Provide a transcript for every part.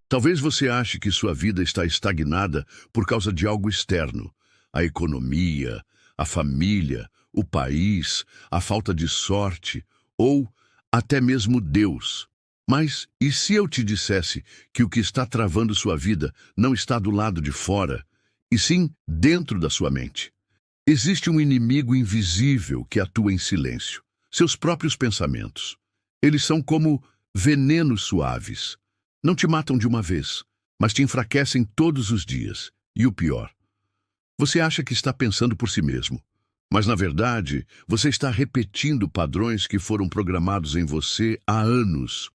Talvez você ache que sua vida está estagnada por causa de algo externo. A economia, a família, o país, a falta de sorte ou até mesmo Deus. Mas e se eu te dissesse que o que está travando sua vida não está do lado de fora, e sim dentro da sua mente? Existe um inimigo invisível que atua em silêncio. Seus próprios pensamentos. Eles são como venenos suaves. Não te matam de uma vez, mas te enfraquecem todos os dias. E o pior, você acha que está pensando por si mesmo, mas na verdade você está repetindo padrões que foram programados em você há anos,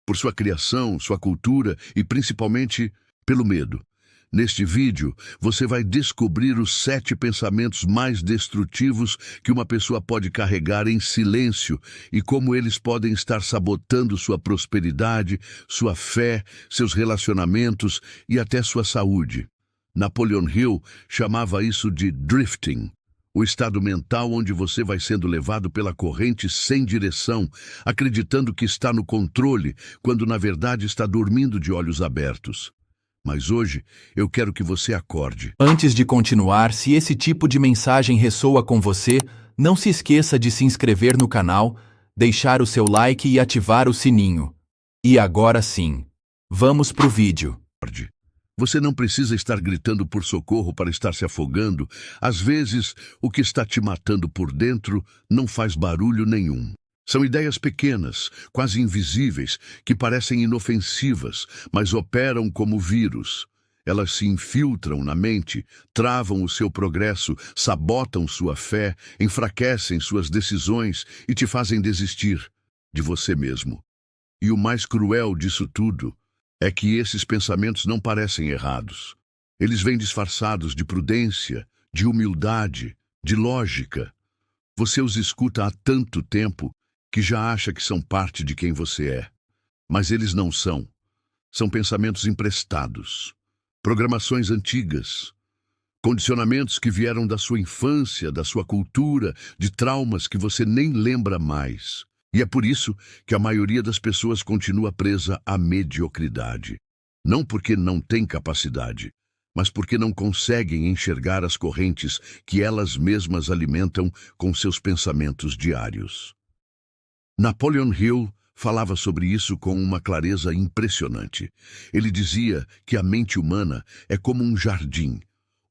por sua criação, sua cultura e principalmente pelo medo. Neste vídeo, você vai descobrir os 7 pensamentos mais destrutivos que uma pessoa pode carregar em silêncio e como eles podem estar sabotando sua prosperidade, sua fé, seus relacionamentos e até sua saúde. Napoleon Hill chamava isso de drifting, o estado mental onde você vai sendo levado pela corrente sem direção, acreditando que está no controle, quando na verdade está dormindo de olhos abertos. Mas hoje eu quero que você acorde. Antes de continuar, se esse tipo de mensagem ressoa com você, não se esqueça de se inscrever no canal, deixar o seu like e ativar o sininho. E agora sim, vamos pro vídeo. Você não precisa estar gritando por socorro para estar se afogando. Às vezes, o que está te matando por dentro não faz barulho nenhum. São ideias pequenas, quase invisíveis, que parecem inofensivas, mas operam como vírus. Elas se infiltram na mente, travam o seu progresso, sabotam sua fé, enfraquecem suas decisões e te fazem desistir de você mesmo. E o mais cruel disso tudo é que esses pensamentos não parecem errados. Eles vêm disfarçados de prudência, de humildade, de lógica. Você os escuta há tanto tempo que já acha que são parte de quem você é. Mas eles não são. São pensamentos emprestados, programações antigas, condicionamentos que vieram da sua infância, da sua cultura, de traumas que você nem lembra mais. E é por isso que a maioria das pessoas continua presa à mediocridade. Não porque não tem capacidade, mas porque não conseguem enxergar as correntes que elas mesmas alimentam com seus pensamentos diários. Napoleon Hill falava sobre isso com uma clareza impressionante. Ele dizia que a mente humana é como um jardim.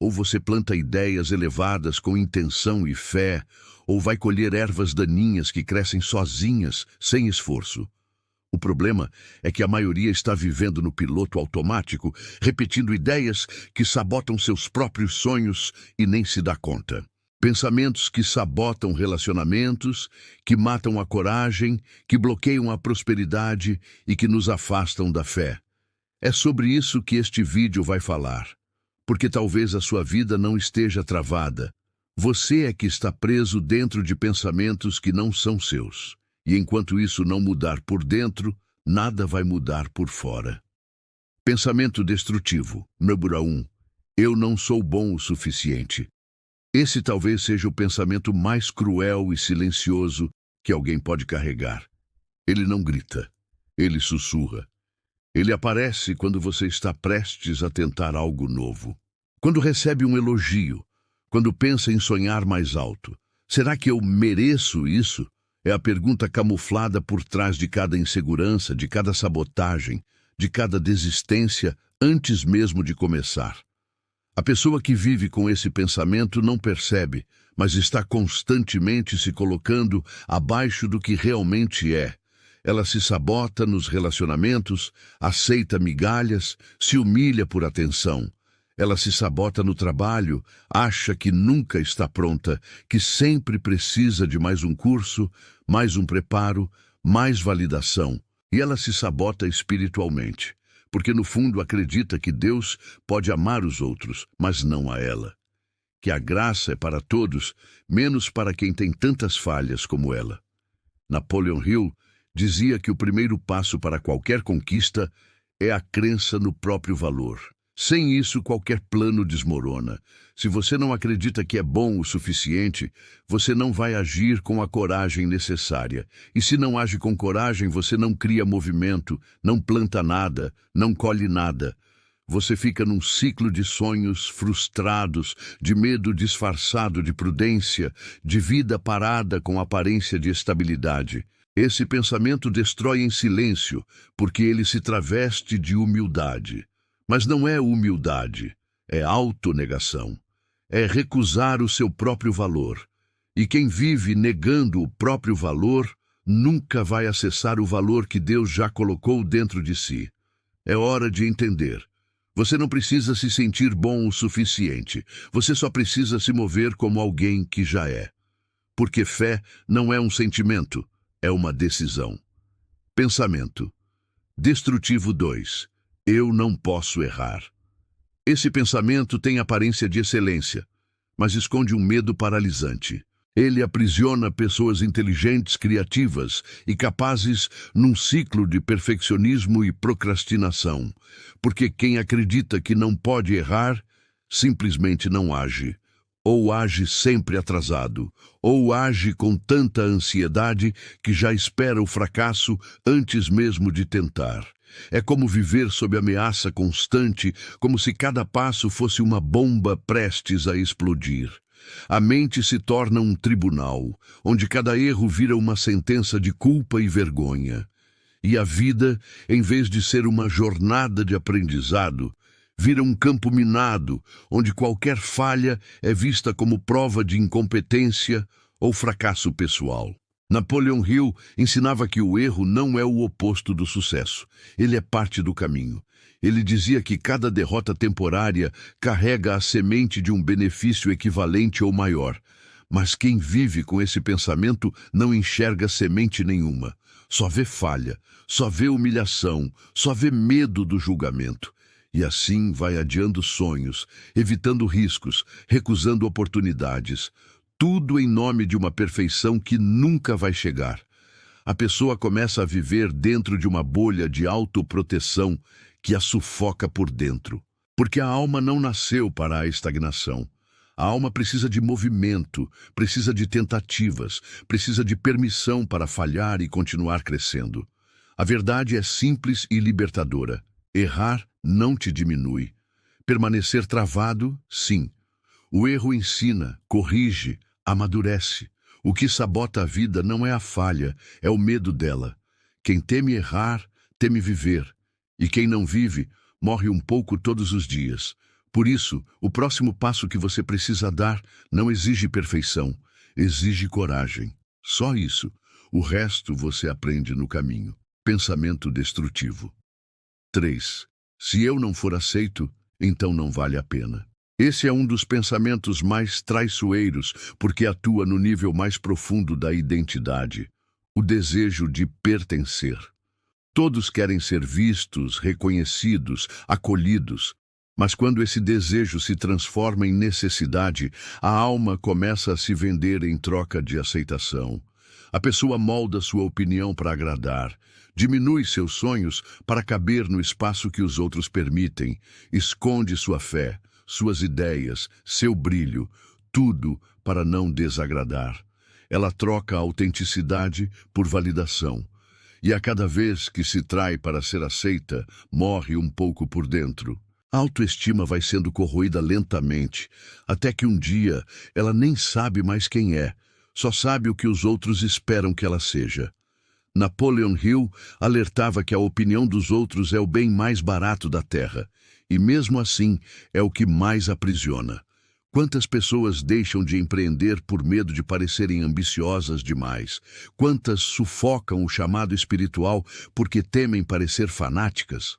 Ou você planta ideias elevadas com intenção e fé, ou vai colher ervas daninhas que crescem sozinhas, sem esforço. O problema é que a maioria está vivendo no piloto automático, repetindo ideias que sabotam seus próprios sonhos e nem se dá conta. Pensamentos que sabotam relacionamentos, que matam a coragem, que bloqueiam a prosperidade e que nos afastam da fé. É sobre isso que este vídeo vai falar. Porque talvez a sua vida não esteja travada. Você é que está preso dentro de pensamentos que não são seus. E enquanto isso não mudar por dentro, nada vai mudar por fora. Pensamento destrutivo. Número 1. Eu não sou bom o suficiente. Esse talvez seja o pensamento mais cruel e silencioso que alguém pode carregar. Ele não grita, ele sussurra. Ele aparece quando você está prestes a tentar algo novo. Quando recebe um elogio, quando pensa em sonhar mais alto. Será que eu mereço isso? É a pergunta camuflada por trás de cada insegurança, de cada sabotagem, de cada desistência antes mesmo de começar. A pessoa que vive com esse pensamento não percebe, mas está constantemente se colocando abaixo do que realmente é. Ela se sabota nos relacionamentos, aceita migalhas, se humilha por atenção. Ela se sabota no trabalho, acha que nunca está pronta, que sempre precisa de mais um curso, mais um preparo, mais validação. E ela se sabota espiritualmente, porque no fundo acredita que Deus pode amar os outros, mas não a ela. Que a graça é para todos, menos para quem tem tantas falhas como ela. Napoleon Hill dizia que o primeiro passo para qualquer conquista é a crença no próprio valor. Sem isso, qualquer plano desmorona. Se você não acredita que é bom o suficiente, você não vai agir com a coragem necessária. E se não age com coragem, você não cria movimento, não planta nada, não colhe nada. Você fica num ciclo de sonhos frustrados, de medo disfarçado de prudência, de vida parada com aparência de estabilidade. Esse pensamento destrói em silêncio, porque ele se traveste de humildade. Mas não é humildade, é autonegação. É recusar o seu próprio valor. E quem vive negando o próprio valor nunca vai acessar o valor que Deus já colocou dentro de si. É hora de entender. Você não precisa se sentir bom o suficiente. Você só precisa se mover como alguém que já é. Porque fé não é um sentimento, é uma decisão. Pensamento. Destrutivo 2. Eu não posso errar. Esse pensamento tem aparência de excelência, mas esconde um medo paralisante. Ele aprisiona pessoas inteligentes, criativas e capazes num ciclo de perfeccionismo e procrastinação, porque quem acredita que não pode errar, simplesmente não age. Ou age sempre atrasado, ou age com tanta ansiedade que já espera o fracasso antes mesmo de tentar. É como viver sob ameaça constante, como se cada passo fosse uma bomba prestes a explodir. A mente se torna um tribunal, onde cada erro vira uma sentença de culpa e vergonha. E a vida, em vez de ser uma jornada de aprendizado, vira um campo minado, onde qualquer falha é vista como prova de incompetência ou fracasso pessoal. Napoleon Hill ensinava que o erro não é o oposto do sucesso, ele é parte do caminho. Ele dizia que cada derrota temporária carrega a semente de um benefício equivalente ou maior. Mas quem vive com esse pensamento não enxerga semente nenhuma. Só vê falha, só vê humilhação, só vê medo do julgamento. E assim vai adiando sonhos, evitando riscos, recusando oportunidades. Tudo em nome de uma perfeição que nunca vai chegar. A pessoa começa a viver dentro de uma bolha de autoproteção que a sufoca por dentro. Porque a alma não nasceu para a estagnação. A alma precisa de movimento, precisa de tentativas, precisa de permissão para falhar e continuar crescendo. A verdade é simples e libertadora. Errar não te diminui. Permanecer travado, sim. O erro ensina, corrige, amadurece. O que sabota a vida não é a falha, é o medo dela. Quem teme errar, teme viver. E quem não vive, morre um pouco todos os dias. Por isso, o próximo passo que você precisa dar não exige perfeição, exige coragem. Só isso. O resto você aprende no caminho. Pensamento destrutivo. 3. Se eu não for aceito, então não vale a pena. Esse é um dos pensamentos mais traiçoeiros, porque atua no nível mais profundo da identidade, o desejo de pertencer. Todos querem ser vistos, reconhecidos, acolhidos, mas quando esse desejo se transforma em necessidade, a alma começa a se vender em troca de aceitação. A pessoa molda sua opinião para agradar, diminui seus sonhos para caber no espaço que os outros permitem, esconde sua fé, suas ideias, seu brilho, tudo para não desagradar. Ela troca a autenticidade por validação. E a cada vez que se trai para ser aceita, morre um pouco por dentro. A autoestima vai sendo corroída lentamente, até que um dia ela nem sabe mais quem é, só sabe o que os outros esperam que ela seja. Napoleon Hill alertava que a opinião dos outros é o bem mais barato da terra. E mesmo assim, é o que mais aprisiona. Quantas pessoas deixam de empreender por medo de parecerem ambiciosas demais? Quantas sufocam o chamado espiritual porque temem parecer fanáticas?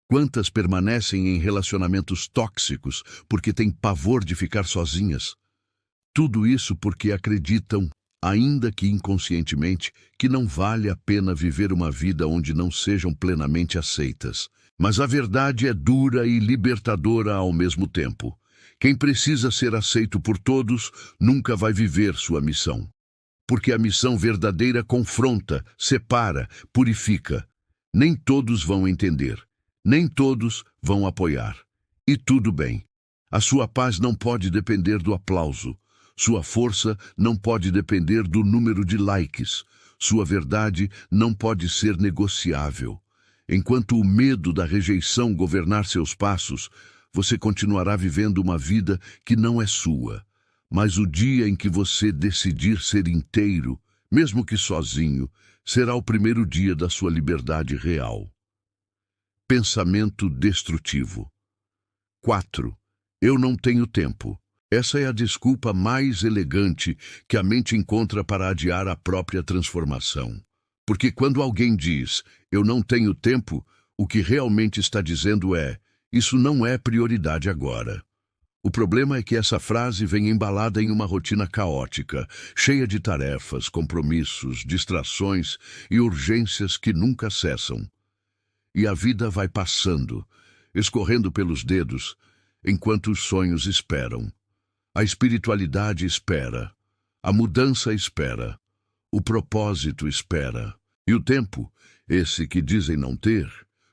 Quantas permanecem em relacionamentos tóxicos porque têm pavor de ficar sozinhas? Tudo isso porque acreditam, ainda que inconscientemente, que não vale a pena viver uma vida onde não sejam plenamente aceitas. Mas a verdade é dura e libertadora ao mesmo tempo. Quem precisa ser aceito por todos nunca vai viver sua missão. Porque a missão verdadeira confronta, separa, purifica. Nem todos vão entender, nem todos vão apoiar. E tudo bem. A sua paz não pode depender do aplauso. Sua força não pode depender do número de likes. Sua verdade não pode ser negociável. Enquanto o medo da rejeição governar seus passos, você continuará vivendo uma vida que não é sua. Mas o dia em que você decidir ser inteiro, mesmo que sozinho, será o primeiro dia da sua liberdade real. Pensamento destrutivo. 4. Eu não tenho tempo. Essa é a desculpa mais elegante que a mente encontra para adiar a própria transformação. Porque quando alguém diz, eu não tenho tempo, o que realmente está dizendo é, isso não é prioridade agora. O problema é que essa frase vem embalada em uma rotina caótica, cheia de tarefas, compromissos, distrações e urgências que nunca cessam. E a vida vai passando, escorrendo pelos dedos, enquanto os sonhos esperam. A espiritualidade espera, a mudança espera, o propósito espera. E o tempo, esse que dizem não ter,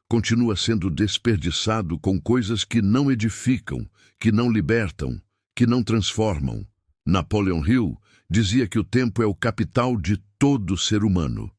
continua sendo desperdiçado com coisas que não edificam, que não libertam, que não transformam. Napoleon Hill dizia que o tempo é o capital de todo ser humano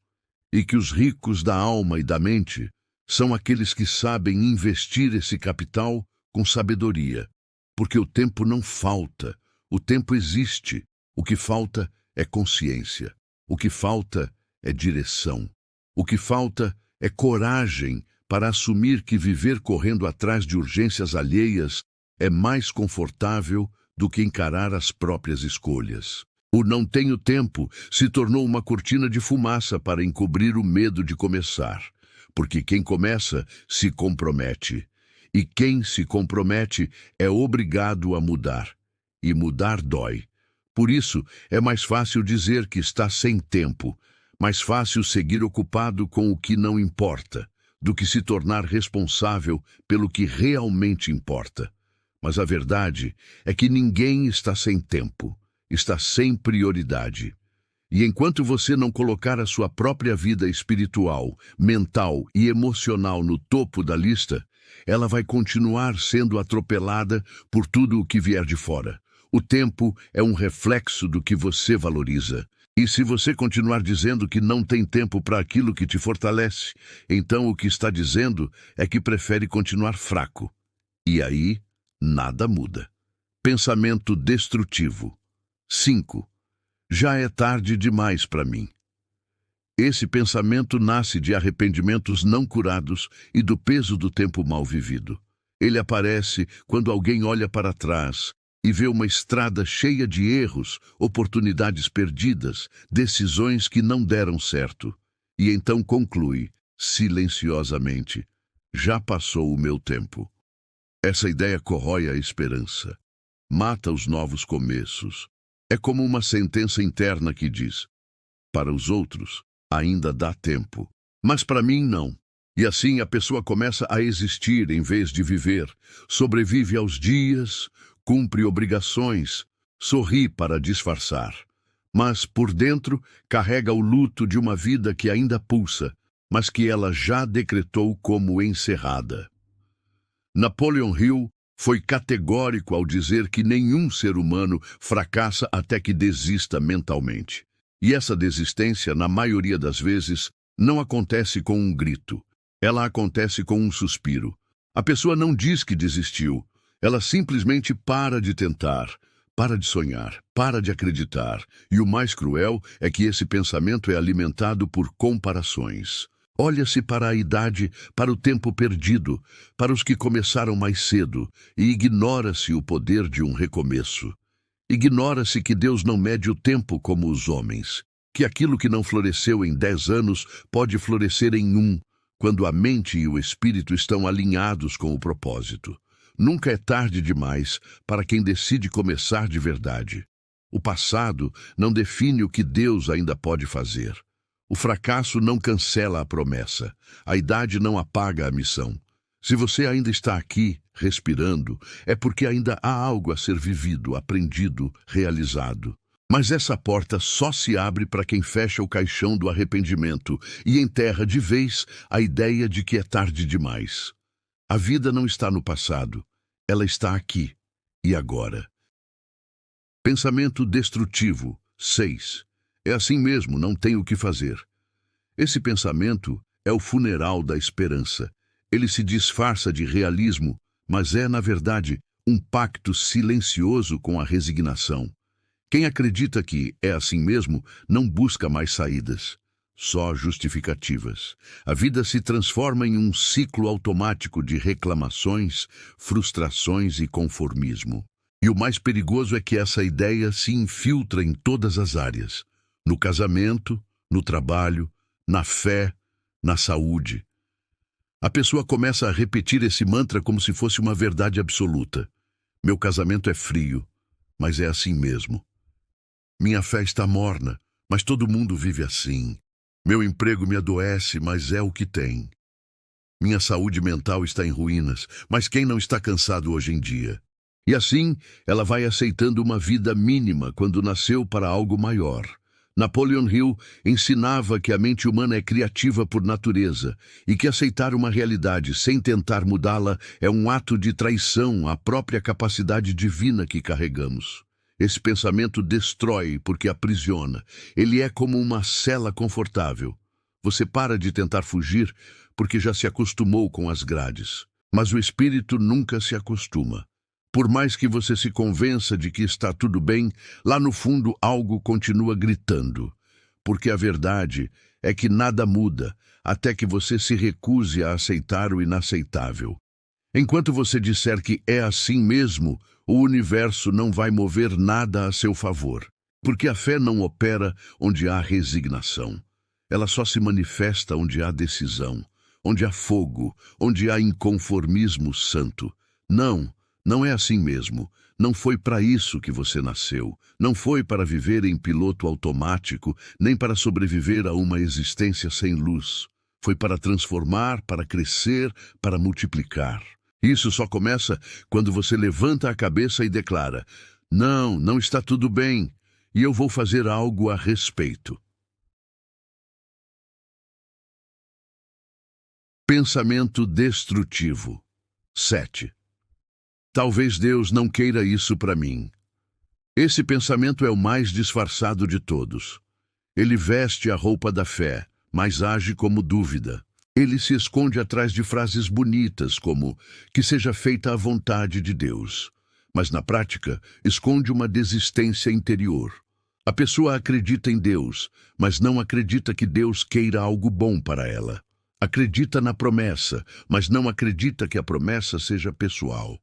e que os ricos da alma e da mente são aqueles que sabem investir esse capital com sabedoria, porque o tempo não falta, o tempo existe, o que falta é consciência, o que falta é direção, o que falta é coragem para assumir que viver correndo atrás de urgências alheias é mais confortável do que encarar as próprias escolhas. O não tenho tempo se tornou uma cortina de fumaça para encobrir o medo de começar, porque quem começa se compromete. E quem se compromete é obrigado a mudar. E mudar dói. Por isso, é mais fácil dizer que está sem tempo, mais fácil seguir ocupado com o que não importa, do que se tornar responsável pelo que realmente importa. Mas a verdade é que ninguém está sem tempo, está sem prioridade. E enquanto você não colocar a sua própria vida espiritual, mental e emocional no topo da lista, ela vai continuar sendo atropelada por tudo o que vier de fora. O tempo é um reflexo do que você valoriza. E se você continuar dizendo que não tem tempo para aquilo que te fortalece, então o que está dizendo é que prefere continuar fraco. E aí, nada muda. Pensamento destrutivo. 5. Já é tarde demais para mim. Esse pensamento nasce de arrependimentos não curados e do peso do tempo mal vivido. Ele aparece quando alguém olha para trás e vê uma estrada cheia de erros, oportunidades perdidas, decisões que não deram certo. E então conclui, silenciosamente, já passou o meu tempo. Essa ideia corrói a esperança, mata os novos começos. É como uma sentença interna que diz, para os outros, ainda dá tempo, mas para mim não. E assim a pessoa começa a existir em vez de viver, sobrevive aos dias, cumpre obrigações, sorri para disfarçar. Mas por dentro carrega o luto de uma vida que ainda pulsa, mas que ela já decretou como encerrada. Napoleon Hill foi categórico ao dizer que nenhum ser humano fracassa até que desista mentalmente. E essa desistência, na maioria das vezes, não acontece com um grito. Ela acontece com um suspiro. A pessoa não diz que desistiu. Ela simplesmente para de tentar, para de sonhar, para de acreditar. E o mais cruel é que esse pensamento é alimentado por comparações. Olha-se para a idade, para o tempo perdido, para os que começaram mais cedo, e ignora-se o poder de um recomeço. Ignora-se que Deus não mede o tempo como os homens, que aquilo que não floresceu em 10 anos pode florescer em 1, quando a mente e o espírito estão alinhados com o propósito. Nunca é tarde demais para quem decide começar de verdade. O passado não define o que Deus ainda pode fazer. O fracasso não cancela a promessa. A idade não apaga a missão. Se você ainda está aqui, respirando, é porque ainda há algo a ser vivido, aprendido, realizado. Mas essa porta só se abre para quem fecha o caixão do arrependimento e enterra de vez a ideia de que é tarde demais. A vida não está no passado, Ela está aqui e agora. Pensamento destrutivo. 6. É assim mesmo, não tem o que fazer. Esse pensamento é o funeral da esperança. Ele se disfarça de realismo, mas é, na verdade, um pacto silencioso com a resignação. Quem acredita que é assim mesmo não busca mais saídas, só justificativas. A vida se transforma em um ciclo automático de reclamações, frustrações e conformismo. E o mais perigoso é que essa ideia se infiltra em todas as áreas: no casamento, no trabalho, na fé, na saúde. A pessoa começa a repetir esse mantra como se fosse uma verdade absoluta. Meu casamento é frio, mas é assim mesmo. Minha fé está morna, mas todo mundo vive assim. Meu emprego me adoece, mas é o que tem. Minha saúde mental está em ruínas, mas quem não está cansado hoje em dia? E assim, ela vai aceitando uma vida mínima quando nasceu para algo maior. Napoleon Hill ensinava que a mente humana é criativa por natureza e que aceitar uma realidade sem tentar mudá-la é um ato de traição à própria capacidade divina que carregamos. Esse pensamento destrói porque aprisiona. Ele é como uma cela confortável. Você para de tentar fugir porque já se acostumou com as grades. Mas o espírito nunca se acostuma. Por mais que você se convença de que está tudo bem, lá no fundo algo continua gritando. Porque a verdade é que nada muda até que você se recuse a aceitar o inaceitável. Enquanto você disser que é assim mesmo, o universo não vai mover nada a seu favor. Porque a fé não opera onde há resignação. Ela só se manifesta onde há decisão, onde há fogo, onde há inconformismo santo. Não é assim mesmo. Não foi para isso que você nasceu. Não foi para viver em piloto automático, nem para sobreviver a uma existência sem luz. Foi para transformar, para crescer, para multiplicar. Isso só começa quando você levanta a cabeça e declara: não está tudo bem, e eu vou fazer algo a respeito. Pensamento destrutivo. 7. Talvez Deus não queira isso para mim. Esse pensamento é o mais disfarçado de todos. Ele veste a roupa da fé, mas age como dúvida. Ele se esconde atrás de frases bonitas como que seja feita a vontade de Deus. Mas na prática, esconde uma desistência interior. A pessoa acredita em Deus, mas não acredita que Deus queira algo bom para ela. Acredita na promessa, mas não acredita que a promessa seja pessoal.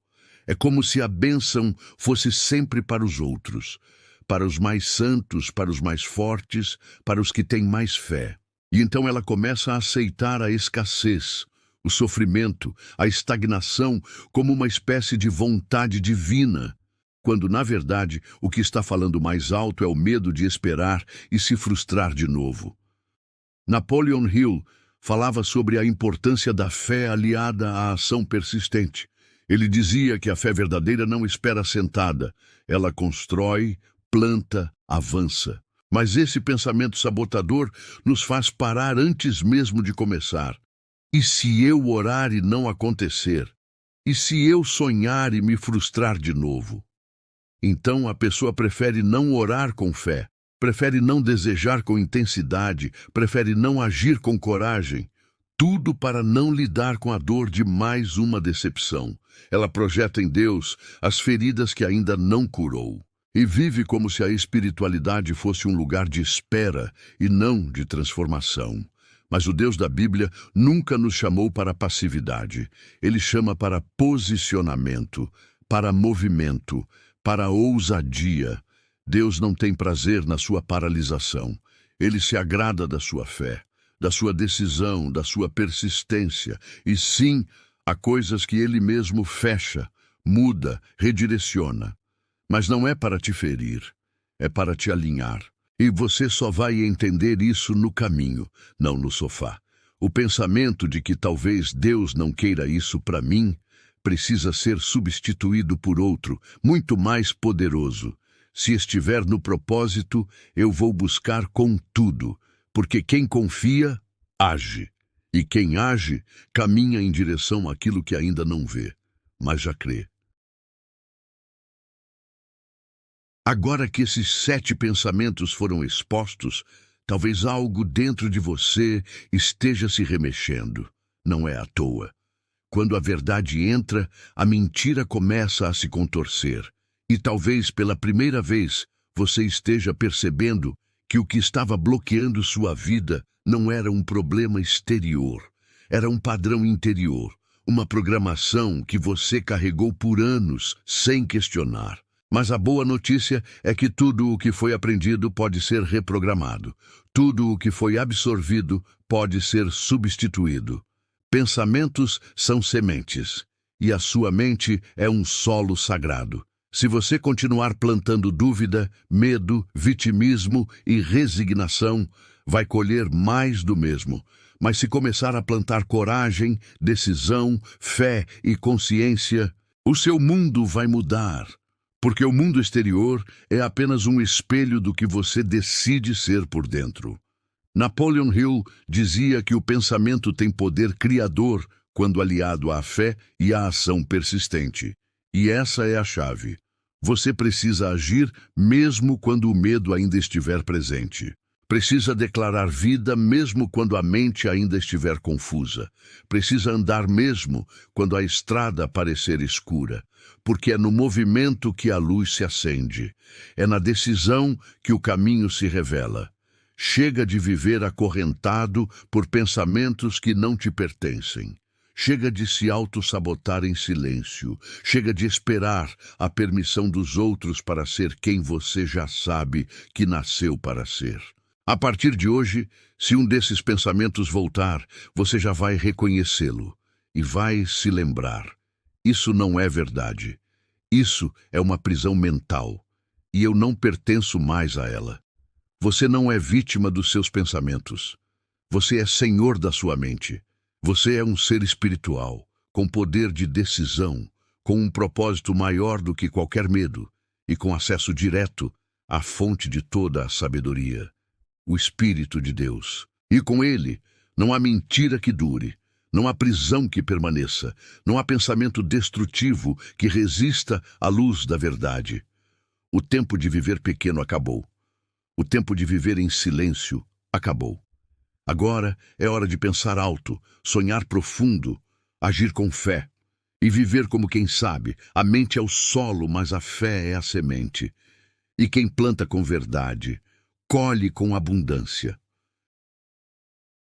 É como se a bênção fosse sempre para os outros, para os mais santos, para os mais fortes, para os que têm mais fé. E então ela começa a aceitar a escassez, o sofrimento, a estagnação como uma espécie de vontade divina, quando, na verdade, o que está falando mais alto é o medo de esperar e se frustrar de novo. Napoleon Hill falava sobre a importância da fé aliada à ação persistente. Ele dizia que a fé verdadeira não espera sentada, ela constrói, planta, avança. Mas esse pensamento sabotador nos faz parar antes mesmo de começar. E se eu orar e não acontecer? E se eu sonhar e me frustrar de novo? Então a pessoa prefere não orar com fé, prefere não desejar com intensidade, prefere não agir com coragem. Tudo para não lidar com a dor de mais uma decepção. Ela projeta em Deus as feridas que ainda não curou. E vive como se a espiritualidade fosse um lugar de espera e não de transformação. Mas o Deus da Bíblia nunca nos chamou para passividade. Ele chama para posicionamento, para movimento, para ousadia. Deus não tem prazer na sua paralisação. Ele se agrada da sua fé, da sua decisão, da sua persistência. E sim, há coisas que ele mesmo fecha, muda, redireciona. Mas não é para te ferir, é para te alinhar. E você só vai entender isso no caminho, não no sofá. O pensamento de que talvez Deus não queira isso para mim precisa ser substituído por outro, muito mais poderoso. Se estiver no propósito, eu vou buscar com tudo, porque quem confia, age. E quem age, caminha em direção àquilo que ainda não vê, mas já crê. Agora que esses 7 pensamentos foram expostos, talvez algo dentro de você esteja se remexendo. Não é à toa. Quando a verdade entra, a mentira começa a se contorcer. E talvez pela primeira vez você esteja percebendo que o que estava bloqueando sua vida não era um problema exterior, era um padrão interior, uma programação que você carregou por anos sem questionar. Mas a boa notícia é que tudo o que foi aprendido pode ser reprogramado. Tudo o que foi absorvido pode ser substituído. Pensamentos são sementes, e a sua mente é um solo sagrado. Se você continuar plantando dúvida, medo, vitimismo e resignação, vai colher mais do mesmo. Mas se começar a plantar coragem, decisão, fé e consciência, o seu mundo vai mudar. Porque o mundo exterior é apenas um espelho do que você decide ser por dentro. Napoleon Hill dizia que o pensamento tem poder criador quando aliado à fé e à ação persistente. E essa é a chave. Você precisa agir mesmo quando o medo ainda estiver presente. Precisa declarar vida mesmo quando a mente ainda estiver confusa. Precisa andar mesmo quando a estrada parecer escura. Porque é no movimento que a luz se acende. É na decisão que o caminho se revela. Chega de viver acorrentado por pensamentos que não te pertencem. Chega de se auto-sabotar em silêncio. Chega de esperar a permissão dos outros para ser quem você já sabe que nasceu para ser. A partir de hoje, se um desses pensamentos voltar, você já vai reconhecê-lo e vai se lembrar. Isso não é verdade. Isso é uma prisão mental e eu não pertenço mais a ela. Você não é vítima dos seus pensamentos. Você é senhor da sua mente. Você é um ser espiritual, com poder de decisão, com um propósito maior do que qualquer medo e com acesso direto à fonte de toda a sabedoria, o Espírito de Deus. E com ele, não há mentira que dure, não há prisão que permaneça, não há pensamento destrutivo que resista à luz da verdade. O tempo de viver pequeno acabou. O tempo de viver em silêncio acabou. Agora é hora de pensar alto, sonhar profundo, agir com fé e viver como quem sabe. A mente é o solo, mas a fé é a semente. E quem planta com verdade, colhe com abundância.